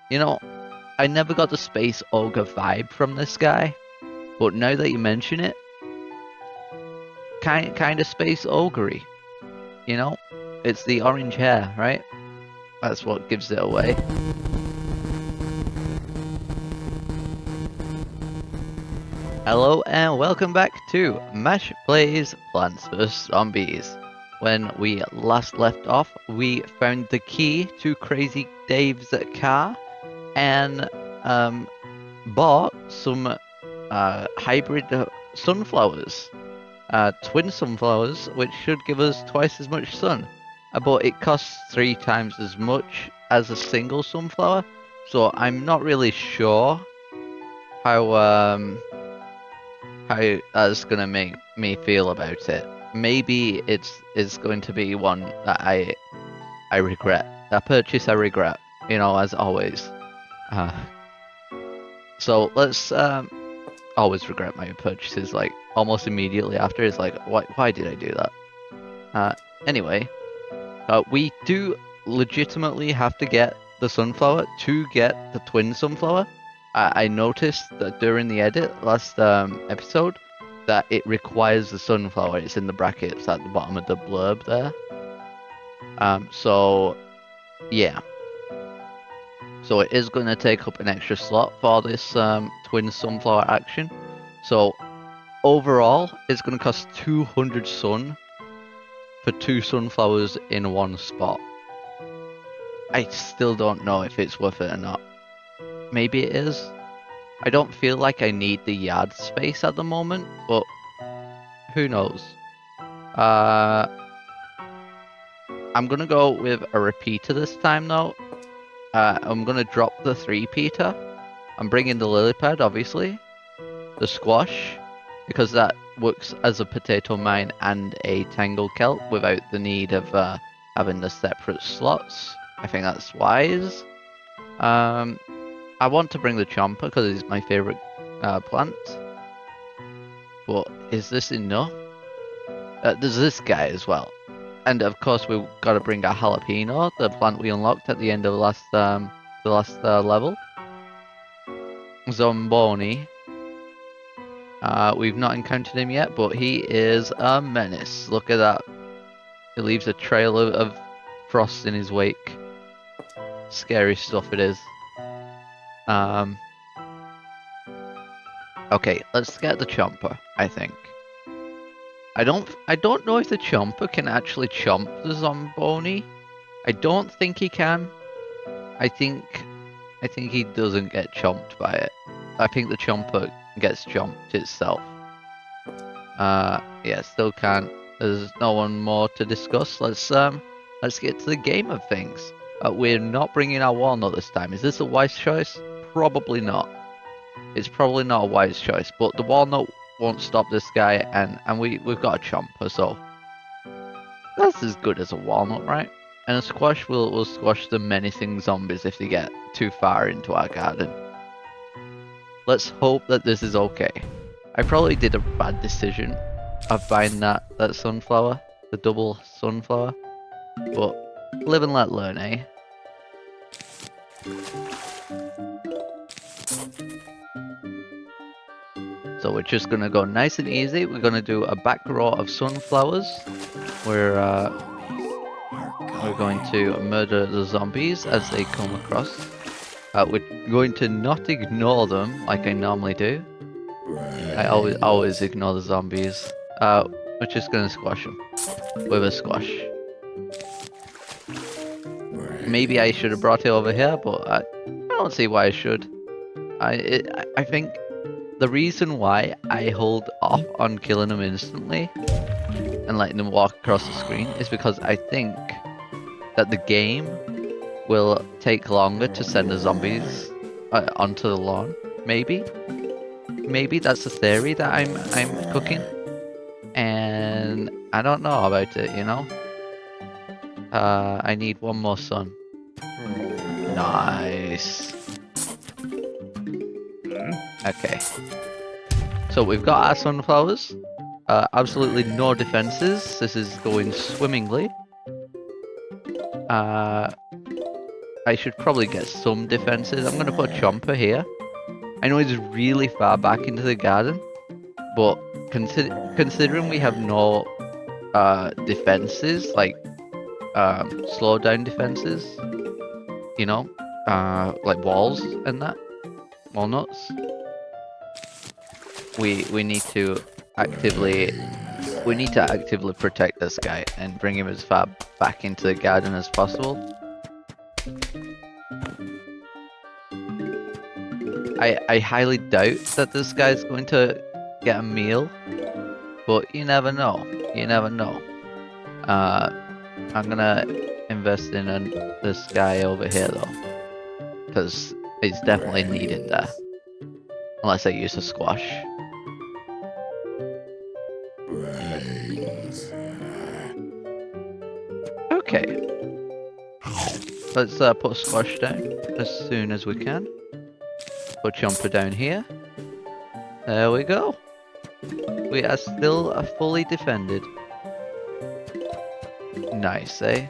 You know, I never got the space ogre vibe from this guy, but now that you mention it, kind of space ogre. You know, it's the orange hair, right? That's what gives it away. Hello and welcome back to Mash Plays Plants vs Zombies. When we last left off, we found the key to Crazy Dave's car and bought some hybrid sunflowers, twin sunflowers, which should give us twice as much sun. But it costs 3 times as much as a single sunflower, so I'm not really sure how how that's gonna make me feel about it. Maybe it's going to be one that I regret. A purchase I regret, as always. Uh, so let's always regret my purchases. Like almost immediately after, it's like why did I do that? Anyway, we do legitimately have to get the sunflower to get the twin sunflower. I noticed that during the edit last episode that it requires the sunflower. It's in the brackets at the bottom of the blurb there. So yeah. So it is going to take up an extra slot for this twin sunflower action. So overall, it's going to cost 200 sun for 2 sunflowers in one spot. I still don't know if it's worth it or not. Maybe it is. I don't feel like I need the yard space at the moment, but who knows? I'm gonna go with a repeater this time though. I'm gonna drop the 3-peater. I'm bringing the lily pad, obviously. The squash, because that works as a potato mine and a tangle kelp without the need of having the separate slots. I think that's wise. I want to bring the chomper because it's my favorite plant. But is this enough? There's this guy as well. And of course we've got to bring our jalapeno, the plant we unlocked at the end of the last level. Zomboni. We've not encountered him yet, but he is a menace. Look at that. He leaves a trail of frost in his wake. Scary stuff it is. Okay, let's get the chomper, I think. I don't know if the chomper can actually chomp the zomboni. I don't think he can. I think he doesn't get chomped by it. I think the chomper gets chomped itself. Yeah, still can't. There's no one more to discuss. Let's get to the game of things. We're not bringing our walnut this time. Is this a wise choice? Probably not. It's probably not a wise choice, but the walnut won't stop this guy, and we've got a chomper, so that's as good as a walnut, right? And a squash will squash the menacing zombies if they get too far into our garden. Let's hope that this is okay. I probably did a bad decision of buying that sunflower, the double sunflower, but live and let learn, eh? So we're just gonna go nice and easy. We're gonna do a back row of sunflowers. We're going to murder the zombies as they come across. We're going to not ignore them like I normally do. I always ignore the zombies. We're just gonna squash them with a squash. Maybe I should have brought it over here, but I don't see why I should. I think the reason why I hold off on killing them instantly and letting them walk across the screen is because I think that the game will take longer to send the zombies onto the lawn. Maybe that's a theory that I'm cooking, and I don't know about it. I need one more sun. Nice. Okay. So we've got our sunflowers. Absolutely no defenses. This is going swimmingly. I should probably get some defenses. I'm gonna put Chomper here. I know he's really far back into the garden, but considering we have no defenses, like slow down defenses, you know, like walls and that, walnuts, we need to actively protect this guy and bring him as far back into the garden as possible. I highly doubt that this guy's going to get a meal, but you never know. You never know. I'm gonna invest in this guy over here though, because it's definitely needed there. Unless I use a squash. Okay. Let's put squash down as soon as we can. Put Chomper down here. There we go. We are still fully defended. Nice, eh?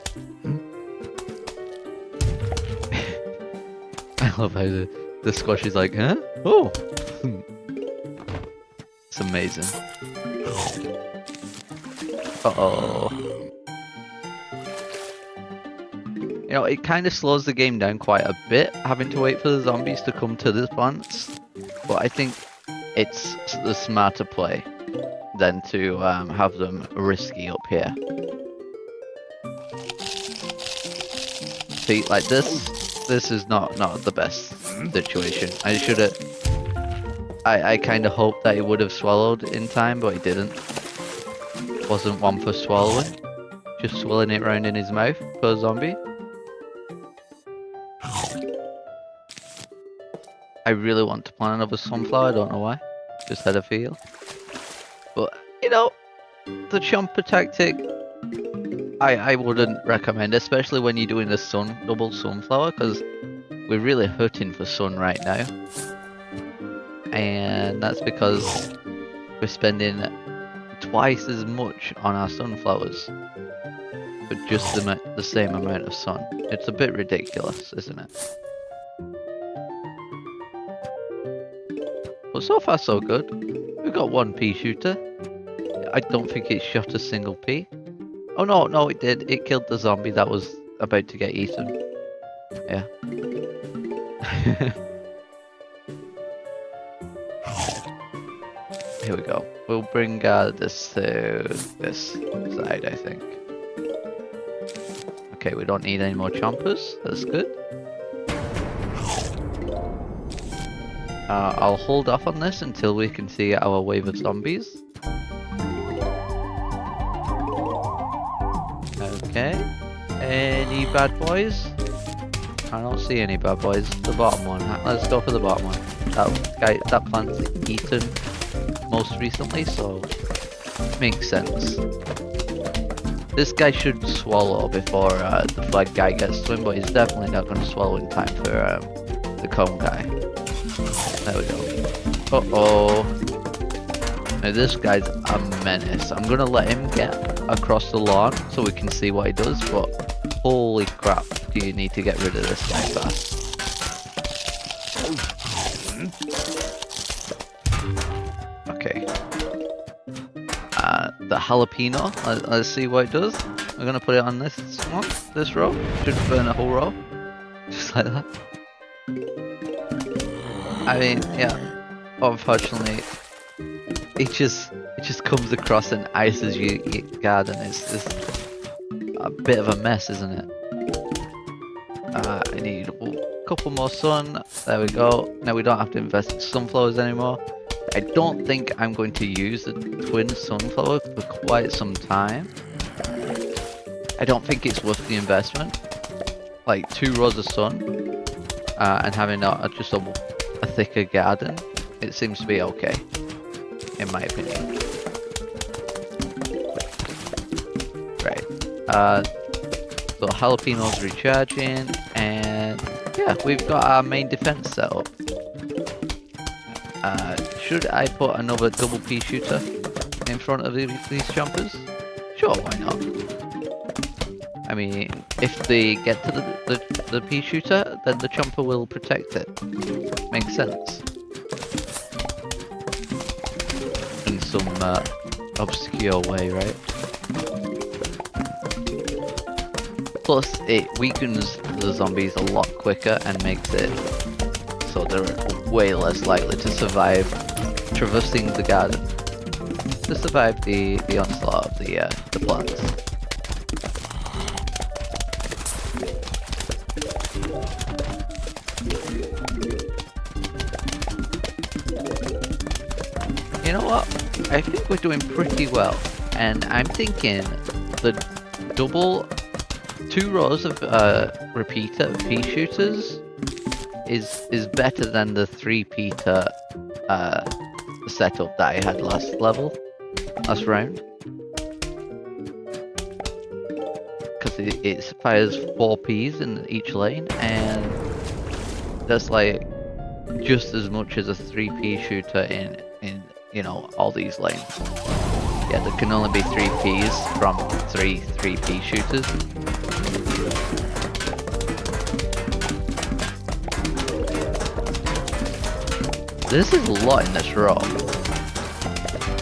I love how the squash is like, huh? Oh! It's amazing. Uh-oh. You know, it kind of slows the game down quite a bit, having to wait for the zombies to come to the plants. But I think it's the smarter play than to have them risky up here. See, like this is not the best situation. I should have. I kind of hoped that he would have swallowed in time, but he didn't. Wasn't one for swallowing. Just swirling it around in his mouth for a zombie. I really want to plant another sunflower, I don't know why. Just had a feel. But, you know, the Chomper tactic, I wouldn't recommend, especially when you're doing the double sunflower, because we're really hurting for sun right now. And that's because we're spending twice as much on our sunflowers for just the same amount of sun. It's a bit ridiculous, isn't it? But so far so good. We've got one pea shooter. I don't think it shot a single pea. Oh no, it did. It killed the zombie that was about to get eaten. Yeah. Here we go. We'll bring this to this side, I think. Okay, we don't need any more chompers. That's good. I'll hold off on this until we can see our wave of zombies. Okay. Any bad boys? I don't see any bad boys. The bottom one. Let's go for the bottom one. That plant's eaten most recently, so makes sense. This guy should swallow before the flag guy gets to him, but he's definitely not going to swallow in time for the cone guy. There we go. Uh-oh. Now this guy's a menace. I'm going to let him get across the lawn so we can see what he does, but holy crap, do you need to get rid of this guy fast. Okay. The jalapeno, let's see what it does. We're going to put it on this one, this row. Should burn a whole row. Just like that. I mean, yeah, unfortunately, it just comes across and ices your garden. It's a bit of a mess, isn't it? I need a couple more sun. There we go. Now we don't have to invest in sunflowers anymore. I don't think I'm going to use the twin sunflower for quite some time. I don't think it's worth the investment. Like 2 rows of sun and having just a thicker garden, it seems to be okay, in my opinion. Right. So jalapeno's recharging, and yeah, we've got our main defense set up. Should I put another double pea shooter in front of these chompers? Sure, why not? I mean, if they get to the pea shooter, then the chomper will protect it. Makes sense. In some obscure way, right? Plus, it weakens the zombies a lot quicker and makes it so they're way less likely to survive traversing the garden. To survive the onslaught of the plants. You know what? I think we're doing pretty well, and I'm thinking the double 2 rows of repeater pea shooters is better than the 3 peter setup that I had last round, because it fires 4 peas in each lane, and that's like just as much as a 3 pea shooter in you know, all these lanes. Yeah, there can only be 3 peas from 3 pea shooters. This is a lot in this row.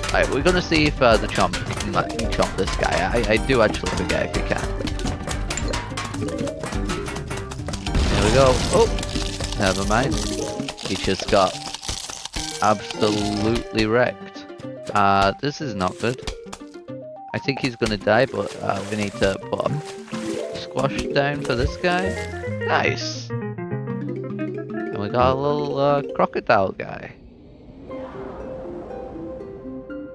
Alright, we're gonna see if the chomp can chomp this guy. I do actually forget if he can. Here we go. Oh! Never mind. He just got absolutely wrecked. This is not good. I think he's gonna die, but we need to put a squash down for this guy. Nice! And we got a little crocodile guy.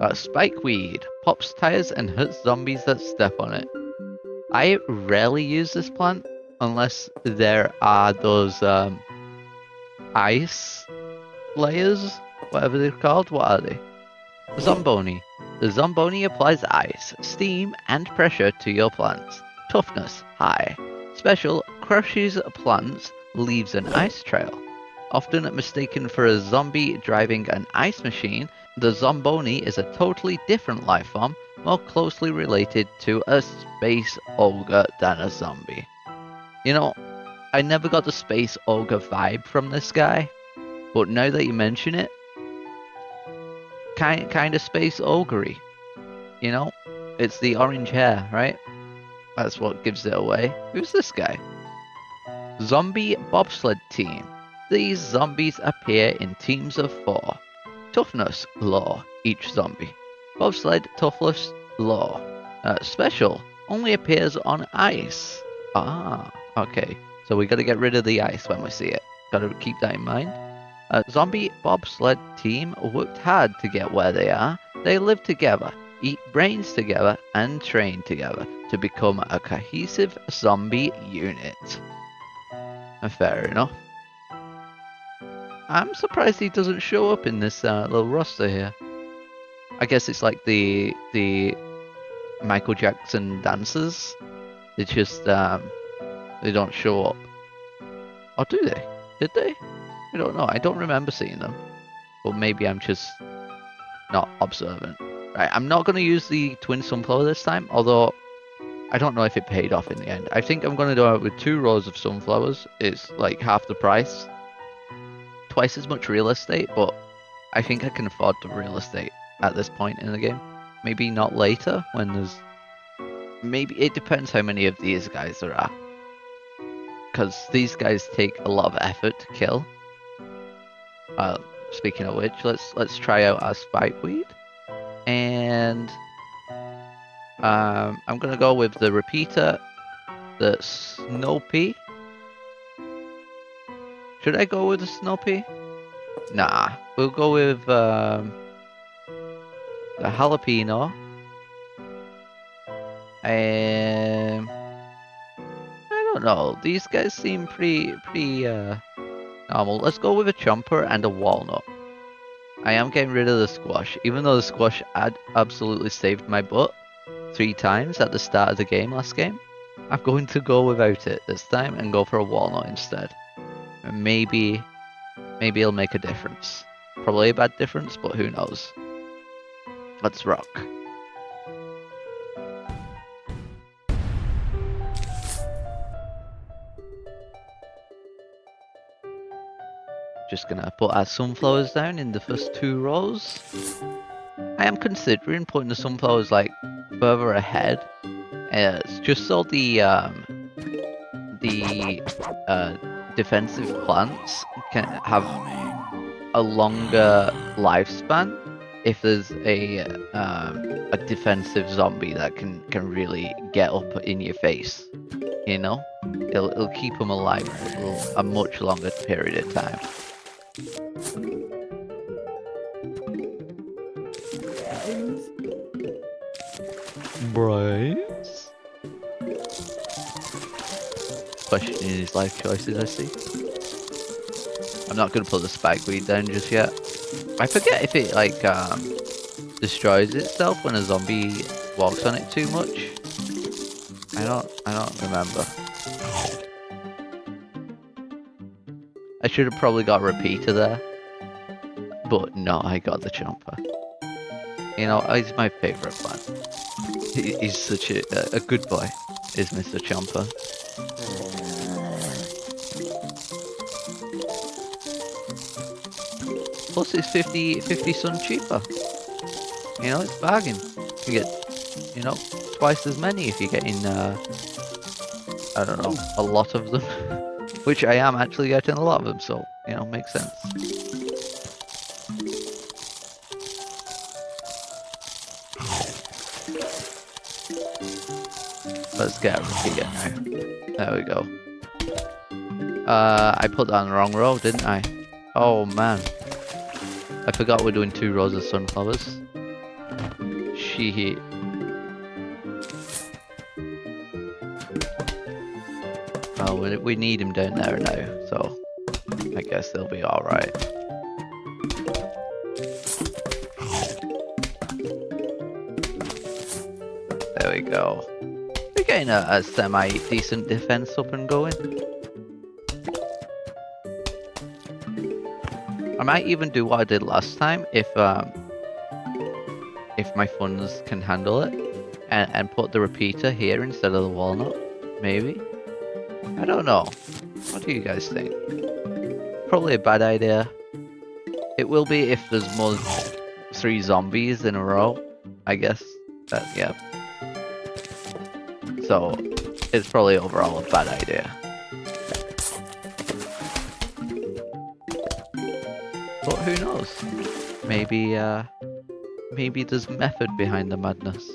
Spikeweed. Pops tires and hurts zombies that step on it. I rarely use this plant unless there are those ice layers, whatever they're called. What are they? Zomboni. The Zomboni applies ice, steam, and pressure to your plants. Toughness high. Special, crushes plants, leaves an ice trail. Often mistaken for a zombie driving an ice machine, the Zomboni is a totally different life form, more closely related to a space ogre than a zombie. You know, I never got the space ogre vibe from this guy, but now that you mention it, kind of space ogre-y. You know, it's the orange hair, right? That's what gives it away. Who's this guy? Zombie bobsled team. These zombies appear in teams of 4. Toughness low, each zombie. Bobsled toughness low. Special only appears on ice. Ah, okay. So we gotta get rid of the ice when we see it. Gotta keep that in mind. Zombie bobsled team worked hard to get where they are. They live together, eat brains together, and train together to become a cohesive zombie unit. Fair enough. I'm surprised he doesn't show up in this little roster here. I guess it's like the Michael Jackson dancers. They just they don't show up. Or do they? Did they? I don't know. I don't remember seeing them. But maybe I'm just not observant. Right, I'm not going to use the twin sunflower this time, although I don't know if it paid off in the end. I think I'm going to do it with 2 rows of sunflowers. It's like half the price. Twice as much real estate, but I think I can afford the real estate at this point in the game. Maybe not later, when there's... Maybe it depends how many of these guys there are. Because these guys take a lot of effort to kill. Speaking of which, let's try out our spikeweed. And I'm gonna go with the repeater, the snow pea. Should I go with the snow pea? Nah, we'll go with the jalapeno. And I don't know. These guys seem pretty normal. Let's go with a chomper and a walnut. I am getting rid of the squash, even though the squash had absolutely saved my butt 3 times at the start of the game last game. I'm going to go without it this time and go for a walnut instead. And maybe it'll make a difference. Probably a bad difference, but who knows. Let's rock. just gonna put our sunflowers down in the first 2 rows. I am considering putting the sunflowers like further ahead. It's just so the defensive plants can have a longer lifespan if there's a defensive zombie that can really get up in your face. You know, it'll keep them alive for a much longer period of time. Bryce? Questioning his life choices, I see. I'm not gonna put the spikeweed down just yet. I forget if it like destroys itself when a zombie walks on it too much. I don't remember. I should have probably got a repeater there. But no, I got the chomper. You know, he's my favourite plant. He's such a good boy, is Mr. Chomper. Plus it's 50 sun cheaper. You know, it's a bargain. You get, you know, twice as many if you're getting, I don't know, a lot of them. Which I am actually getting a lot of them, so, you know, makes sense. Let's get a repeater now. There we go. I put that in the wrong row, didn't I? Oh man. I forgot we're doing 2 rows of sunflowers. Shit. Well, we need him down there now, so I guess they'll be alright. There we go. We're getting a semi-decent defense up and going. I might even do what I did last time if my funds can handle it, and put the repeater here instead of the walnut, maybe. I don't know. What do you guys think? Probably a bad idea. It will be if there's more than 3 zombies in a row, I guess. Yeah. So it's probably overall a bad idea. But who knows? Maybe maybe there's method behind the madness.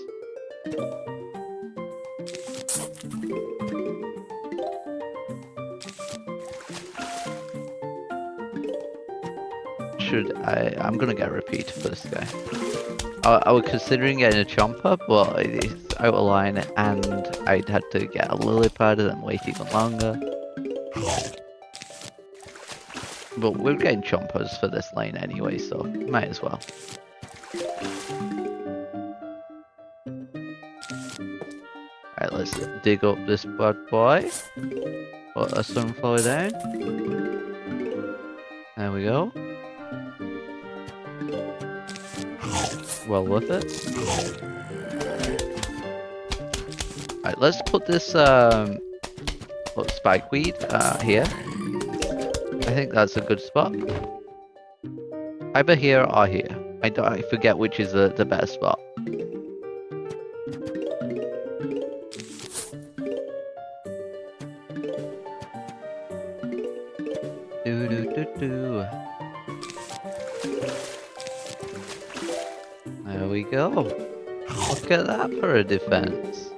I'm gonna get a repeater for this guy. I was considering getting a chomper, but it's out of line and I'd had to get a lily pad and then wait even longer. But we're getting chompers for this lane anyway, so might as well. Alright, let's dig up this bad boy. Put a sunflower down. There we go. Well worth it. Alright, let's put this spikeweed here. I think that's a good spot. Either here or here. I forget which is the better spot. There we go. Look at that for a defense.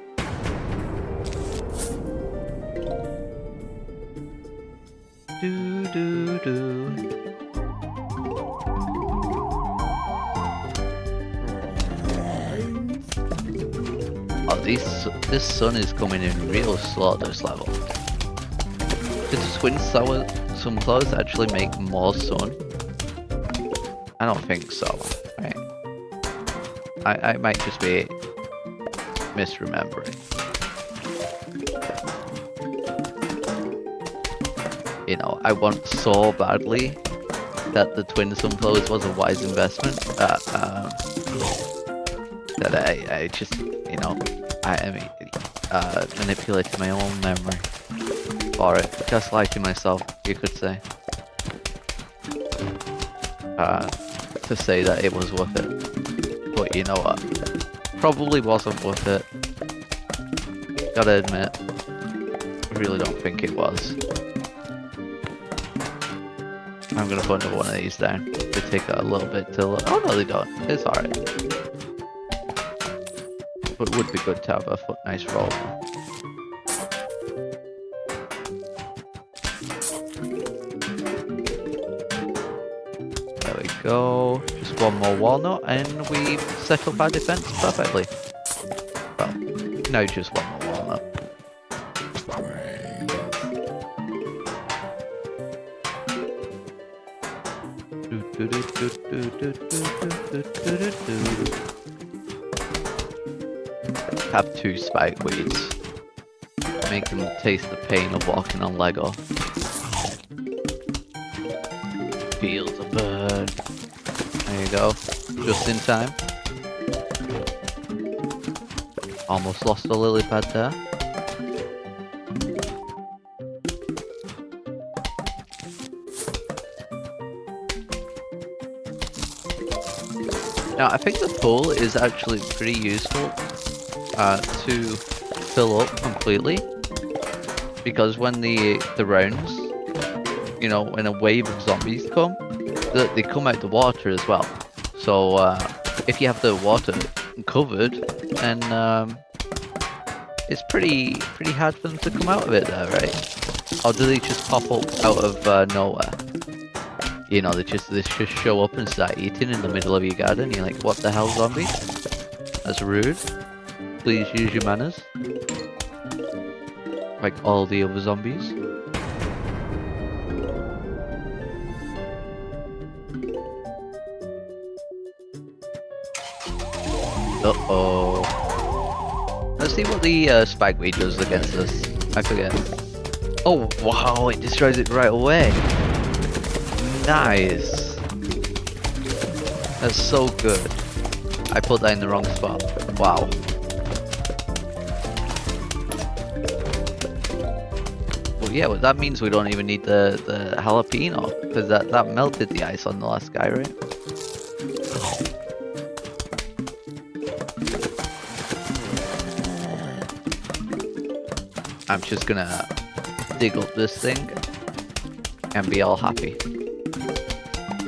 Oh, this sun is coming in real slow at this level. Did the twin sunflowers actually make more sun? I don't think so. Right? I might just be misremembering. You know, I want so badly that the twin sunflowers was a wise investment that I just, you know, I manipulated my own memory for it, gaslighting myself, you could say. to say that it was worth it. But you know what? Probably wasn't worth it. Gotta admit, I really don't think it was. I'm gonna put another one of these down. They take a little bit to look. Oh no, they don't. It's alright. But it would be good to have a nice roll. There we go. Just one more walnut and we set up our defense perfectly. Well, no, just one more walnut. Have 2 spike weeds. Make them taste the pain of walking on Lego. Feel the burn. There you go. Just in time. Almost lost the lily pad there. Now I think the pool is actually pretty useful to fill up completely, because when the rounds, you know, when a wave of zombies come, they come out the water as well. So if you have the water covered, then it's pretty hard for them to come out of it there, right? Or do they just pop up out of nowhere? You know, they just show up and start eating in the middle of your garden. You're like, what the hell, zombies? That's rude. Please use your manners. Like all the other zombies. Uh-oh. Let's see what the spikeweed does against us. I forget. Oh, wow, it destroys it right away. Nice. That's so good. I put that in the wrong spot. Wow. Well, yeah, well, that means we don't even need the jalapeno, because that melted the ice on the last guy, right? I'm just gonna dig up this thing and be all happy.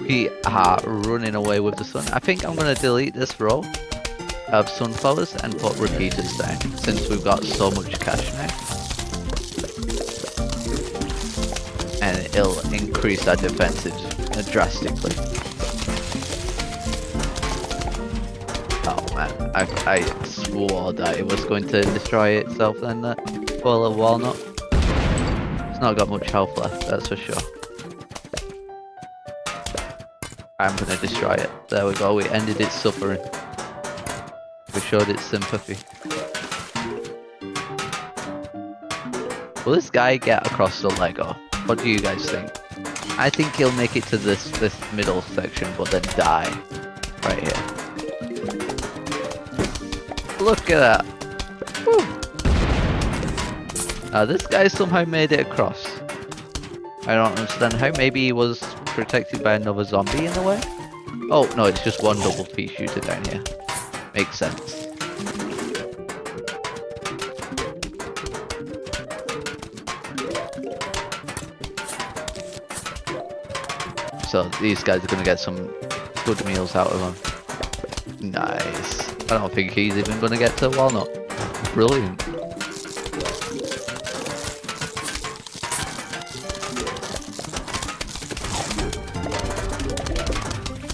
We are running away with the sun. I think I'm gonna delete this row of sunflowers and put repeaters down, since we've got so much cash now. And it'll increase our defenses drastically. Oh man, I swore that it was going to destroy itself then, that bowl of walnut. It's not got much health left, that's for sure. I'm gonna destroy it. There we go, we ended its suffering. We showed its sympathy. Will this guy get across the Lego? What do you guys think? I think he'll make it to this middle section, but then die. Right here. Look at that. Woo. This guy somehow made it across. I don't understand how. Maybe he was protected by another zombie in the way? Oh, no, it's just one double pea shooter down here. Makes sense. So these guys are going to get some good meals out of them. Nice. I don't think he's even going to get to walnut. Brilliant.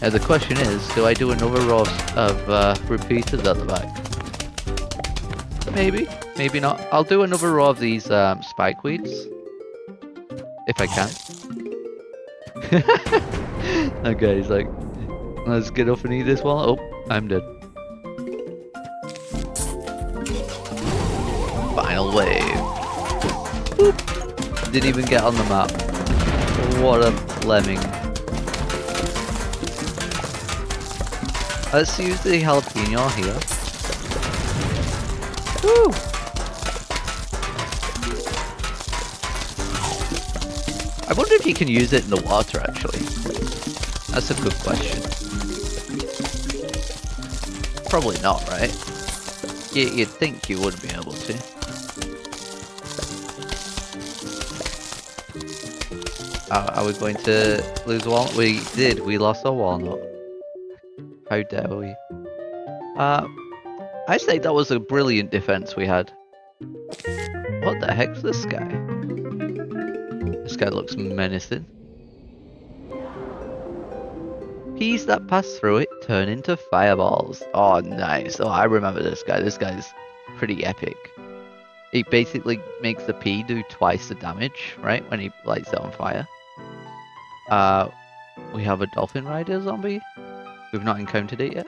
Now the question is, do I do another row of repeaters at the back? Maybe, maybe not. I'll do another row of these spikeweeds. If I can. Okay, he's like, let's get off and eat this one. Oh, I'm dead. Final wave. Boop. Didn't even get on the map. What a lemming. Let's use the jalapeno here. Woo! I wonder if you can use it in the water, actually. That's a good question. Probably not, right? You'd think you would be able to. Are we going to lose a walnut? We did. We lost a walnut. How dare we? I say that was a brilliant defense we had. What the heck's this guy? This guy looks menacing. Peas that pass through it turn into fireballs. Oh, nice. Oh, I remember this guy. This guy's pretty epic. It basically makes the pea do twice the damage, right? When he lights it on fire. We have a dolphin rider zombie. We've not encountered it yet.